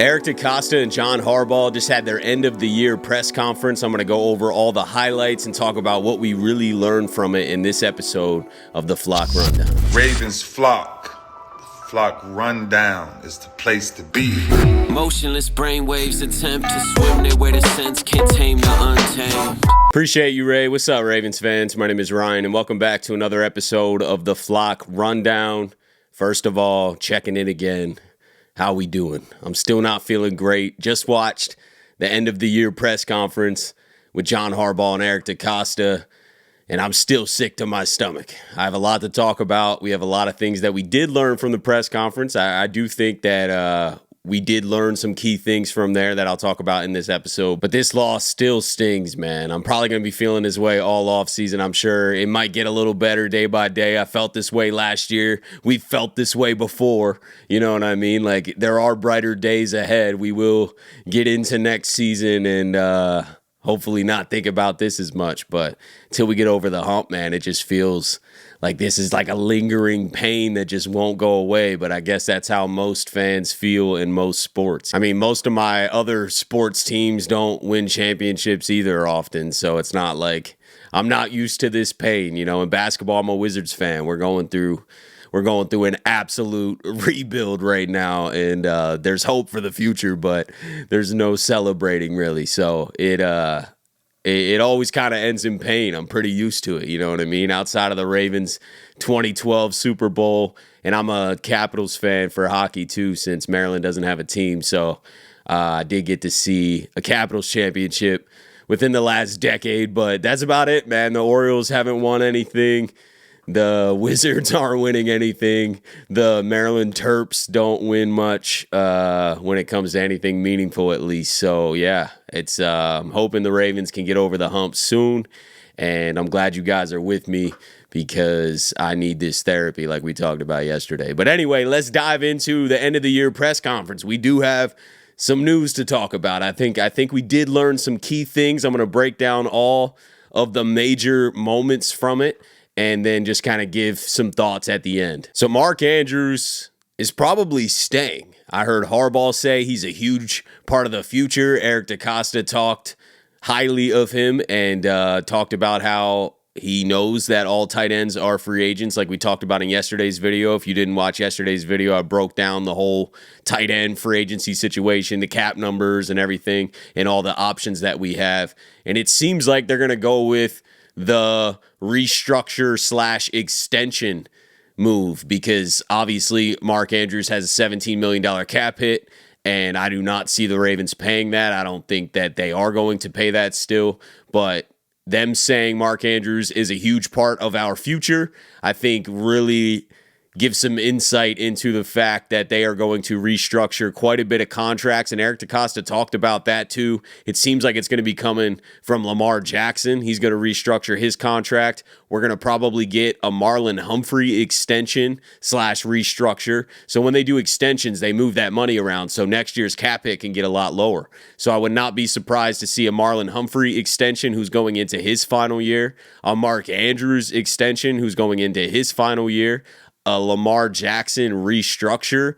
Eric DeCosta and John Harbaugh just had their end of the year press conference. I'm going to go over all the highlights and talk about what we really learned from it in this episode of the Flock Rundown. Ravens Flock. The Flock Rundown is the place to be. Motionless brainwaves attempt to swim their way to sense, can't tame the untamed. Appreciate you, Ray. What's up, Ravens fans? My name is Ryan, and welcome back to another episode of the Flock Rundown. First of all, checking in again. How we doing? I'm still not feeling great. Just watched the end of the year press conference with John Harbaugh and Eric DeCosta, and I'm still sick to my stomach. I have a lot to talk about. We have a lot of things that we did learn from the press conference. I do think that we did learn some key things from there that I'll talk about in this episode. But this loss still stings, man. I'm probably going to be feeling this way all off season. I'm sure it might get a little better day by day. I felt this way last year. We felt this way before. You know what I mean? Like, there are brighter days ahead. We will get into next season and hopefully not think about this as much. But until we get over the hump, man, it just feels like this is like a lingering pain that just won't go away. But I guess that's how most fans feel in most sports. I mean, most of my other sports teams don't win championships either often. So it's not like I'm not used to this pain. You know, in basketball, I'm a Wizards fan. We're going through an absolute rebuild right now. And there's hope for the future, but there's no celebrating really. So it always kind of ends in pain. I'm pretty used to it, you know what I mean? Outside of the Ravens 2012 Super Bowl, and I'm a Capitals fan for hockey too, since Maryland doesn't have a team. So I did get to see a Capitals championship within the last decade, but that's about it, man. The Orioles haven't won anything. The Wizards aren't winning anything. The Maryland Terps don't win much when it comes to anything meaningful, at least. So, yeah, it's I'm hoping the Ravens can get over the hump soon. And I'm glad you guys are with me because I need this therapy like we talked about yesterday. But anyway, let's dive into the end of the year press conference. We do have some news to talk about. I think we did learn some key things. I'm going to break down all of the major moments from it, and then just kind of give some thoughts at the end. So Mark Andrews is probably staying. I heard Harbaugh say he's a huge part of the future. Eric DeCosta talked highly of him and talked about how he knows that all tight ends are free agents, like we talked about in yesterday's video. If you didn't watch yesterday's video, I broke down the whole tight end free agency situation, the cap numbers and everything, and all the options that we have. And it seems like they're going to go with the restructure / extension move because obviously Mark Andrews has a $17 million cap hit, and I do not see the Ravens paying that. I don't think that they are going to pay that still, but them saying Mark Andrews is a huge part of our future, I think really gives some insight into the fact that they are going to restructure quite a bit of contracts, and Eric DeCosta talked about that too. It seems like it's going to be coming from Lamar Jackson. He's going to restructure his contract. We're going to probably get a Marlon Humphrey extension / restructure. So when they do extensions, they move that money around, so next year's cap hit can get a lot lower. So I would not be surprised to see a Marlon Humphrey extension who's going into his final year, a Mark Andrews extension who's going into his final year, a Lamar Jackson restructure,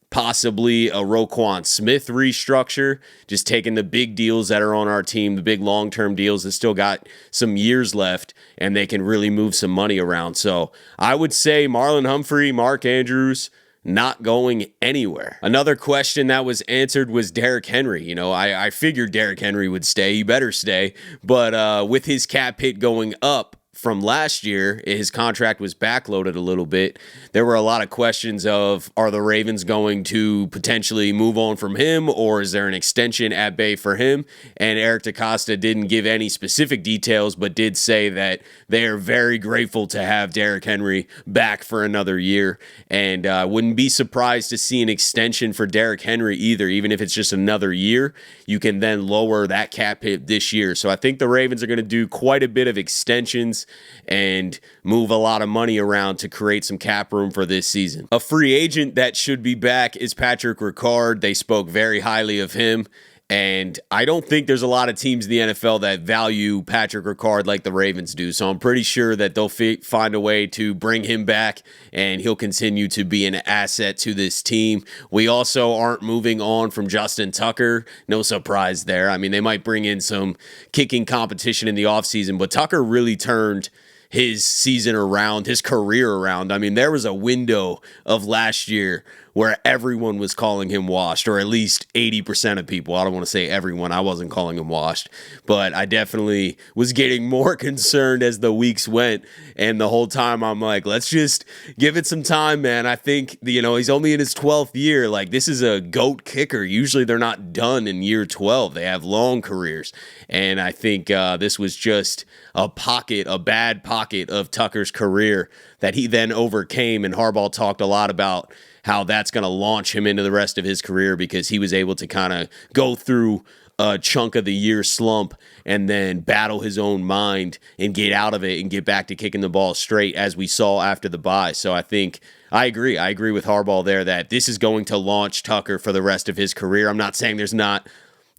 possibly a Roquan Smith restructure, just taking the big deals that are on our team, the big long-term deals that still got some years left, and they can really move some money around. So I would say Marlon Humphrey, Mark Andrews, not going anywhere. Another question that was answered was Derrick Henry. You know, I figured Derrick Henry would stay. He better stay. But with his cap hit going up from last year, his contract was backloaded a little bit. There were a lot of questions of, are the Ravens going to potentially move on from him, or is there an extension at bay for him? And Eric DeCosta didn't give any specific details, but did say that they are very grateful to have Derrick Henry back for another year. And I wouldn't be surprised to see an extension for Derrick Henry either, even if it's just another year. You can then lower that cap hit this year. So I think the Ravens are going to do quite a bit of extensions and move a lot of money around to create some cap room for this season. A free agent that should be back is Patrick Ricard. They spoke very highly of him, And I don't think there's a lot of teams in the NFL that value Patrick Ricard like the Ravens do. So I'm pretty sure that they'll find a way to bring him back, and he'll continue to be an asset to this team. We also aren't moving on from Justin Tucker. No surprise there. I mean, they might bring in some kicking competition in the offseason, but Tucker really turned his season around, his career around. I mean, there was a window of last year where everyone was calling him washed, or at least 80% of people. I don't want to say everyone. I wasn't calling him washed, but I definitely was getting more concerned as the weeks went. And the whole time I'm like, let's just give it some time, man. I think, he's only in his 12th year. Like, this is a GOAT kicker. Usually they're not done in year 12. They have long careers. And I think this was just a bad pocket of Tucker's career that he then overcame. And Harbaugh talked a lot about how that's going to launch him into the rest of his career, because he was able to kind of go through a chunk of the year slump and then battle his own mind and get out of it and get back to kicking the ball straight, as we saw after the bye. So I think I agree with Harbaugh there that this is going to launch Tucker for the rest of his career. I'm not saying there's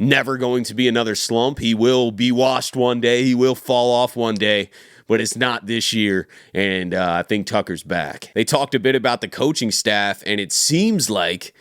never going to be another slump. He will be washed one day. He will fall off one day, but it's not this year, and I think Tucker's back. They talked a bit about the coaching staff, and it seems like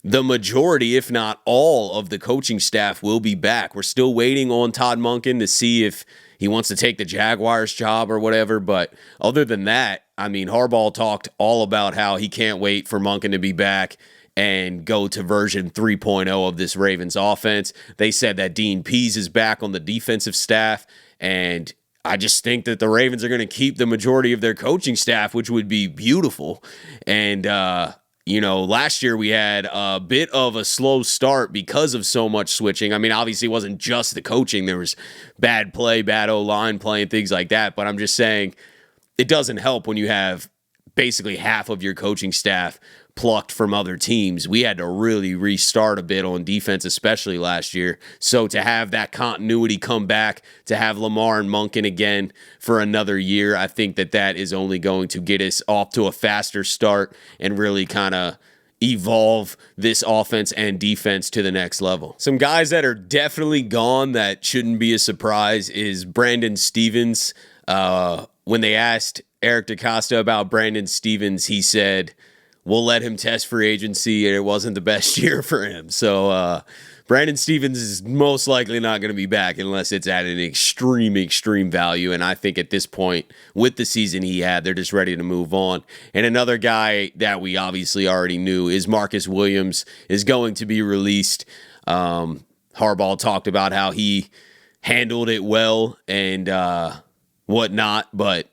the majority, if not all, of the coaching staff will be back. We're still waiting on Todd Monken to see if he wants to take the Jaguars job or whatever, but other than that, I mean, Harbaugh talked all about how he can't wait for Monken to be back and go to version 3.0 of this Ravens offense. They said that Dean Pease is back on the defensive staff, and I just think that the Ravens are going to keep the majority of their coaching staff, which would be beautiful. And, last year we had a bit of a slow start because of so much switching. I mean, obviously it wasn't just the coaching. There was bad play, bad O-line play, and things like that. But I'm just saying it doesn't help when you have basically half of your coaching staff plucked from other teams. We had to really restart a bit on defense, especially last year. So to have that continuity come back, to have Lamar and Monken again for another year, I think that is only going to get us off to a faster start and really kind of evolve this offense and defense to the next level. Some guys that are definitely gone that shouldn't be a surprise is Brandon Stephens. When they asked Eric DeCosta about Brandon Stephens, he said, we'll let him test free agency, and it wasn't the best year for him. So Brandon Stephens is most likely not going to be back unless it's at an extreme value. And I think at this point, with the season he had, they're just ready to move on. And another guy that we obviously already knew is Marcus Williams is going to be released. Harbaugh talked about how he handled it well and whatnot, but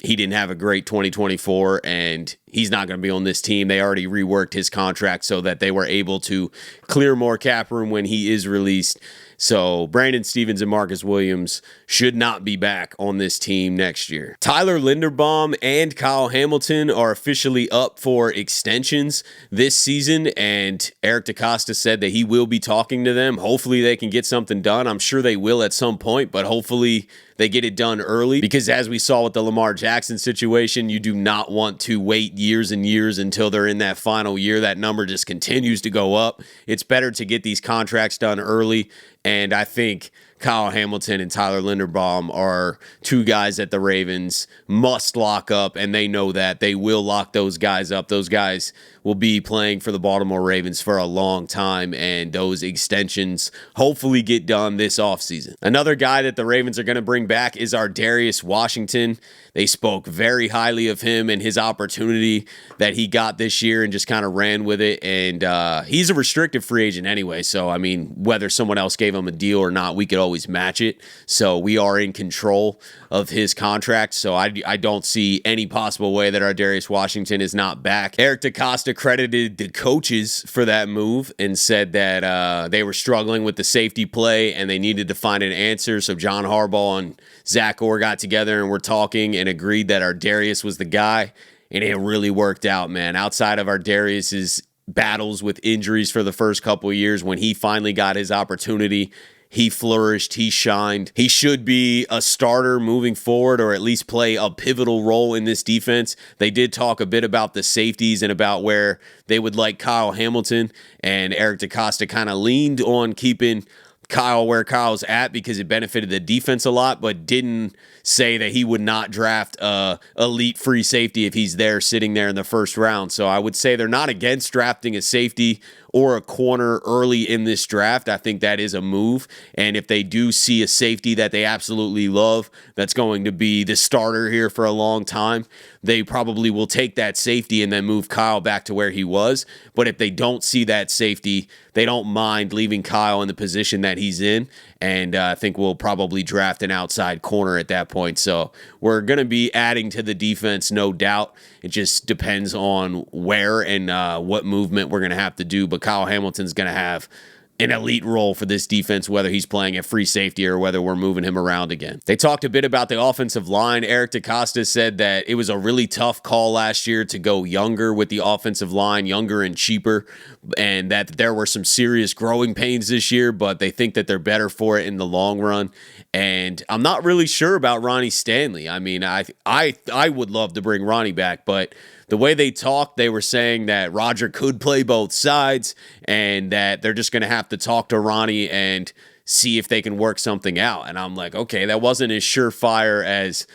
he didn't have a great 2024, and he's not going to be on this team. They already reworked his contract so that they were able to clear more cap room when he is released. So Brandon Stephens and Marcus Williams should not be back on this team next year. Tyler Linderbaum and Kyle Hamilton are officially up for extensions this season, and Eric DeCosta said that he will be talking to them. Hopefully they can get something done. I'm sure they will at some point, but hopefully they get it done early, because as we saw with the Lamar Jackson situation, you do not want to wait years and years until they're in that final year. That number just continues to go up. It's better to get these contracts done early, and I think Kyle Hamilton and Tyler Linderbaum are two guys that the Ravens must lock up, and they know that. They will lock those guys up. Those guys will be playing for the Baltimore Ravens for a long time, and those extensions hopefully get done this offseason. Another guy that the Ravens are going to bring back is our Darius Washington. They spoke very highly of him and his opportunity that he got this year and just kind of ran with it. And he's a restricted free agent anyway. So, I mean, whether someone else gave him a deal or not, we could always match it. So we are in control of his contract. So I don't see any possible way that our Darius Washington is not back. Eric DeCosta credited the coaches for that move and said that they were struggling with the safety play and they needed to find an answer. So John Harbaugh and Zach Orr got together and were talking and agreed that our Darius was the guy, and it really worked out, man. Outside of our Darius's battles with injuries for the first couple of years, when he finally got his opportunity, He flourished. He shined. He should be a starter moving forward, or at least play a pivotal role in this defense. They did talk a bit about the safeties and about where they would like Kyle Hamilton, and Eric DeCosta kind of leaned on keeping Kyle where Kyle's at because it benefited the defense a lot, but didn't say that he would not draft a elite free safety if he's there sitting there in the first round. So I would say they're not against drafting a safety or a corner early in this draft. I think that is a move. And if they do see a safety that they absolutely love, that's going to be the starter here for a long time, they probably will take that safety and then move Kyle back to where he was. But if they don't see that safety, they don't mind leaving Kyle in the position that he's in. And I think we'll probably draft an outside corner at that point. So we're going to be adding to the defense, no doubt. It just depends on where and what movement we're going to have to do. But Kyle Hamilton's going to have an elite role for this defense, whether he's playing at free safety or whether we're moving him around again. They talked a bit about the offensive line. Eric DeCosta said that it was a really tough call last year to go younger with the offensive line, younger and cheaper, and that there were some serious growing pains this year, but they think that they're better for it in the long run. And I'm not really sure about Ronnie Stanley. I mean, I would love to bring Ronnie back, but the way they talked, they were saying that Roger could play both sides and that they're just going to have to talk to Ronnie and see if they can work something out. And I'm like, okay, that wasn't as surefire as,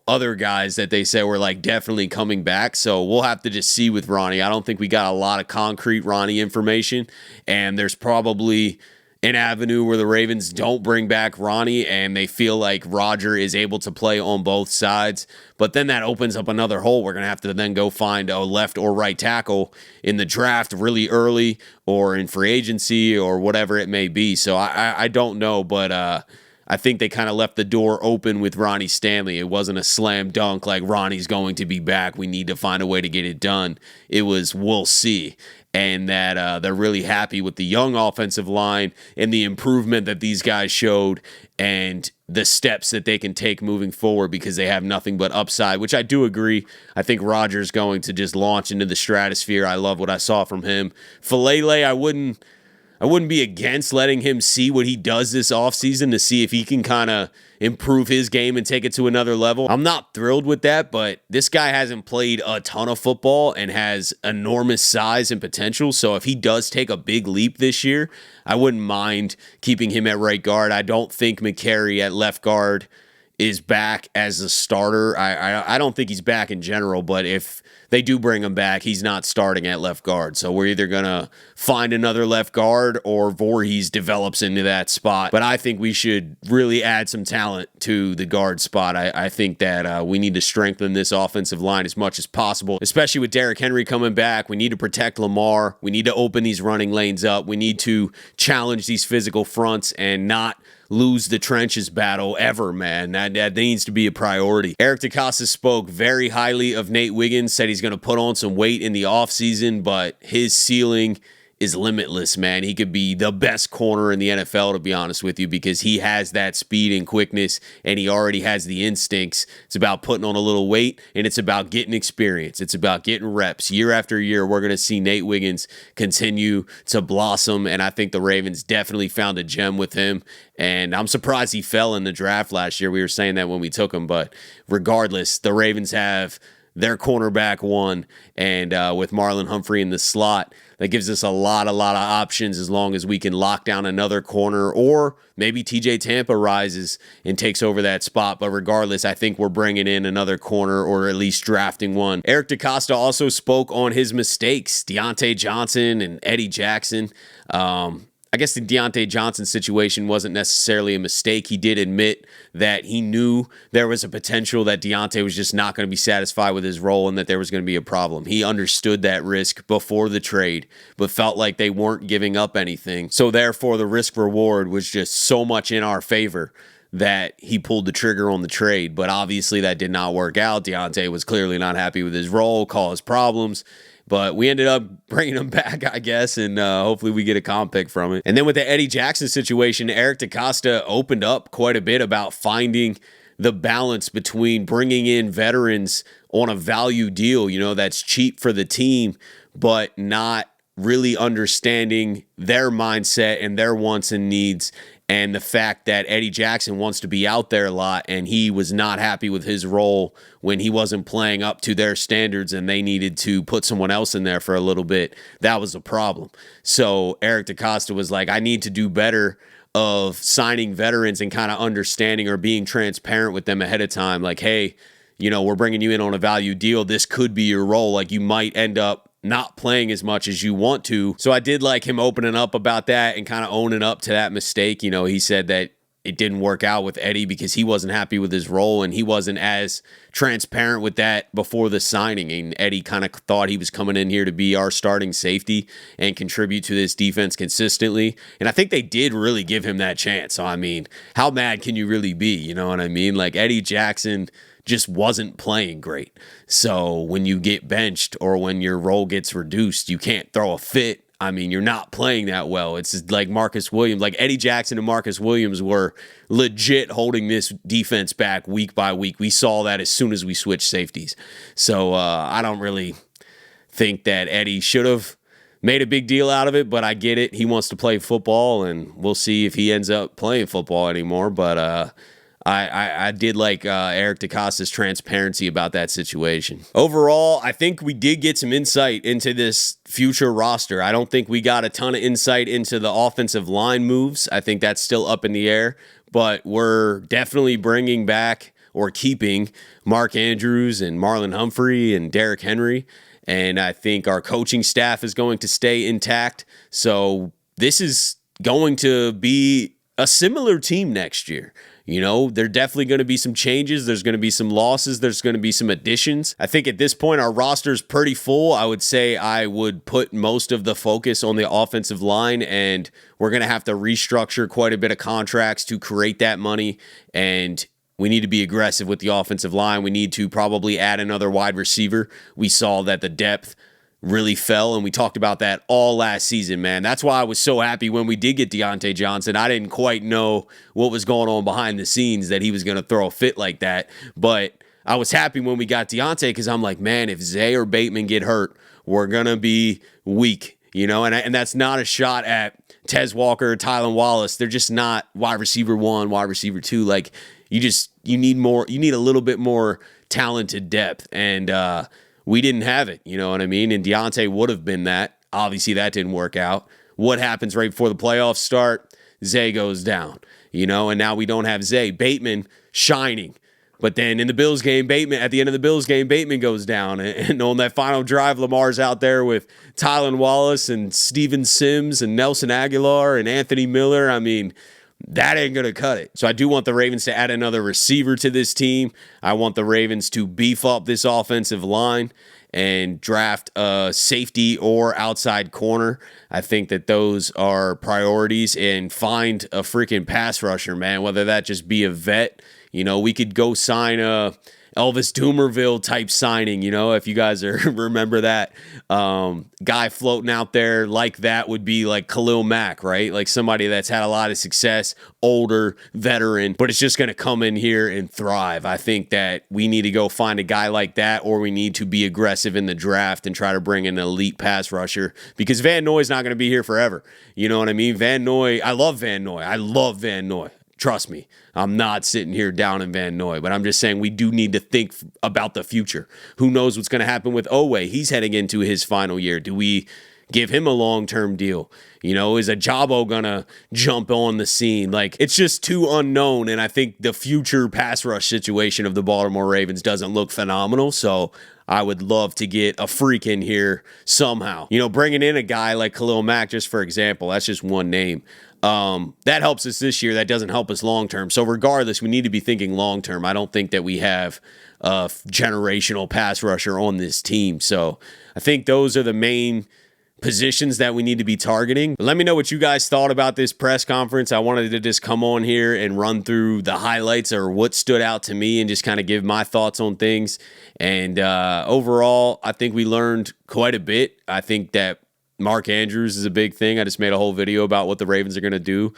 other guys that they said were like definitely coming back. So we'll have to just see with Ronnie. I don't think we got a lot of concrete Ronnie information, and there's probably an avenue where the Ravens don't bring back Ronnie and they feel like Roger is able to play on both sides. But then that opens up another hole. We're going to have to then go find a left or right tackle in the draft really early or in free agency or whatever it may be. So I don't know, but I think they kind of left the door open with Ronnie Stanley. It wasn't a slam dunk like Ronnie's going to be back. We need to find a way to get it done. It was we'll see. And that they're really happy with the young offensive line and the improvement that these guys showed and the steps that they can take moving forward because they have nothing but upside, which I do agree. I think Rodgers going to just launch into the stratosphere. I love what I saw from him. Falele, I wouldn't be against letting him see what he does this offseason to see if he can kind of improve his game and take it to another level. I'm not thrilled with that, but this guy hasn't played a ton of football and has enormous size and potential. So if he does take a big leap this year, I wouldn't mind keeping him at right guard. I don't think McCary at left guard is back as a starter. I don't think he's back in general, but if they do bring him back, he's not starting at left guard. So we're either going to find another left guard or Voorhees develops into that spot. But I think we should really add some talent to the guard spot. I think that we need to strengthen this offensive line as much as possible, especially with Derrick Henry coming back. We need to protect Lamar. We need to open these running lanes up. We need to challenge these physical fronts and not lose the trenches battle ever, man. That needs to be a priority. Eric DeCosta spoke very highly of Nate Wiggins, said he's going to put on some weight in the offseason, but his ceiling is limitless, man. He could be the best corner in the NFL, to be honest with you, because he has that speed and quickness, and he already has the instincts. It's about putting on a little weight, and it's about getting experience. It's about getting reps. Year after year, we're going to see Nate Wiggins continue to blossom, and I think the Ravens definitely found a gem with him, and I'm surprised he fell in the draft last year. We were saying that when we took him, but regardless, the Ravens have their cornerback one, and with Marlon Humphrey in the slot, that gives us a lot of options as long as we can lock down another corner, or maybe TJ Tampa rises and takes over that spot. But regardless, I think we're bringing in another corner or at least drafting one. Eric DeCosta also spoke on his mistakes, Diontae Johnson and Eddie Jackson. I guess the Diontae Johnson situation wasn't necessarily a mistake. He did admit that he knew there was a potential that Diontae was just not going to be satisfied with his role and that there was going to be a problem. He understood that risk before the trade, but felt like they weren't giving up anything. So therefore, the risk reward was just so much in our favor that he pulled the trigger on the trade. But obviously that did not work out. Diontae was clearly not happy with his role, caused problems. But we ended up bringing him back, I guess, and hopefully we get a comp pick from it. And then with the Eddie Jackson situation, Eric DeCosta opened up quite a bit about finding the balance between bringing in veterans on a value deal, that's cheap for the team, but not really understanding their mindset and their wants and needs, and the fact that Eddie Jackson wants to be out there a lot, and he was not happy with his role when he wasn't playing up to their standards and they needed to put someone else in there for a little bit. That was a problem. So Eric DeCosta was like, I need to do better of signing veterans and kind of understanding or being transparent with them ahead of time. Like, hey, we're bringing you in on a value deal. This could be your role. Like, you might end up not playing as much as you want to. So I did like him opening up about that and kind of owning up to that mistake. He said that it didn't work out with Eddie because he wasn't happy with his role and he wasn't as transparent with that before the signing. And Eddie kind of thought he was coming in here to be our starting safety and contribute to this defense consistently. And I think they did really give him that chance. So, I mean, how mad can you really be? You know what I mean? Like, Eddie Jackson just wasn't playing great. So when you get benched or when your role gets reduced, you can't throw a fit. I mean, you're not playing that well. It's like Marcus Williams, like Eddie Jackson and Marcus Williams were legit holding this defense back week by week. We saw that as soon as we switched safeties. So I don't really think that Eddie should have made a big deal out of it, but I get it. He wants to play football, and we'll see if he ends up playing football anymore. But I did like Eric DeCosta's transparency about that situation. Overall, I think we did get some insight into this future roster. I don't think we got a ton of insight into the offensive line moves. I think that's still up in the air, but we're definitely bringing back or keeping Mark Andrews and Marlon Humphrey and Derrick Henry, and I think our coaching staff is going to stay intact. So this is going to be a similar team next year. There are definitely going to be some changes. There's going to be some losses. There's going to be some additions. I think at this point, our roster is pretty full. I would say I would put most of the focus on the offensive line, and we're going to have to restructure quite a bit of contracts to create that money, and we need to be aggressive with the offensive line. We need to probably add another wide receiver. We saw that the depth really fell, and we talked about that all last season, man. That's why I was so happy when we did get Diontae Johnson. I didn't quite know what was going on behind the scenes, that he was going to throw a fit like that, but I was happy when we got Diontae because I'm like, man, if Zay or Bateman get hurt, we're going to be weak, and that's not a shot at Tez Walker or Tylan Wallace. They're just not wide receiver 1, wide receiver 2. Like, you need more, you need a little bit more talented depth, and we didn't have it, you know what I mean? And Diontae would have been that. Obviously, that didn't work out. What happens right before the playoffs start? Zay goes down, and now we don't have Zay. Bateman shining. But then in the Bills game, at the end of the Bills game, Bateman goes down. And on that final drive, Lamar's out there with Tylan Wallace and Steven Sims and Nelson Aguilar and Anthony Miller. I mean, that ain't going to cut it. So I do want the Ravens to add another receiver to this team. I want the Ravens to beef up this offensive line and draft a safety or outside corner. I think that those are priorities, and find a freaking pass rusher, man, whether that just be a vet. We could go sign a Elvis Doomerville type signing, if you guys remember that guy floating out there like that would be like Khalil Mack, right? Like somebody that's had a lot of success, older, veteran, but it's just going to come in here and thrive. I think that we need to go find a guy like that, or we need to be aggressive in the draft and try to bring in an elite pass rusher, because Van Noy's not going to be here forever. You know what I mean? Van Noy, I love Van Noy. Trust me, I'm not sitting here down in Van Noy, but I'm just saying we do need to think about the future. Who knows what's going to happen with Owe? He's heading into his final year. Do we give him a long-term deal? Is Ajabo going to jump on the scene? Like, it's just too unknown, and I think the future pass rush situation of the Baltimore Ravens doesn't look phenomenal, so I would love to get a freak in here somehow. Bringing in a guy like Khalil Mack, just for example, that's just one name. That helps us this year. That doesn't help us long-term. So regardless, we need to be thinking long-term. I don't think that we have a generational pass rusher on this team. So I think those are the main positions that we need to be targeting. Let me know what you guys thought about this press conference. I wanted to just come on here and run through the highlights or what stood out to me and just kind of give my thoughts on things. And overall, I think we learned quite a bit. I think that Mark Andrews is a big thing. I just made a whole video about what the Ravens are going to do.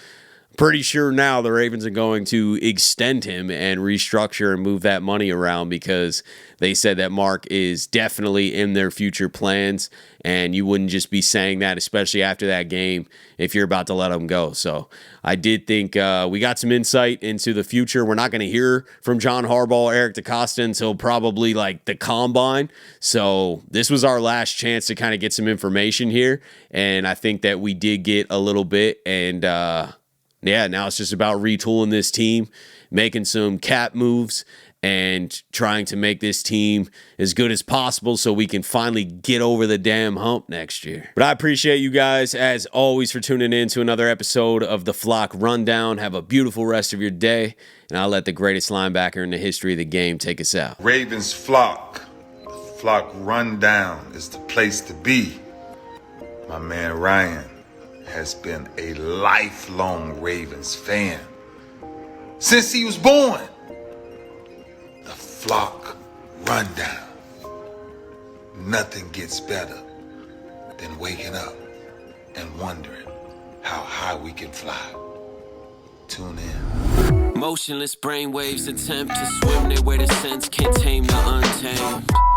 pretty sure now the Ravens are going to extend him and restructure and move that money around because they said that Mark is definitely in their future plans, and you wouldn't just be saying that, especially after that game, if you're about to let him go. So I did think we got some insight into the future. We're not going to hear from John Harbaugh or Eric DeCosta until probably like the combine. So this was our last chance to kind of get some information here, and I think that we did get a little bit, and yeah, now it's just about retooling this team, making some cap moves, and trying to make this team as good as possible so we can finally get over the damn hump next year. But I appreciate you guys, as always, for tuning in to another episode of the Flock Rundown. Have a beautiful rest of your day, and I'll let the greatest linebacker in the history of the game take us out. Ravens Flock. The Flock Rundown is the place to be. My man Ryan has been a lifelong Ravens fan since he was born. The Flock Rundown. Nothing gets better than waking up and wondering how high we can fly. Tune in. Motionless brainwaves attempt to swim their way to sense, can't tame the untamed.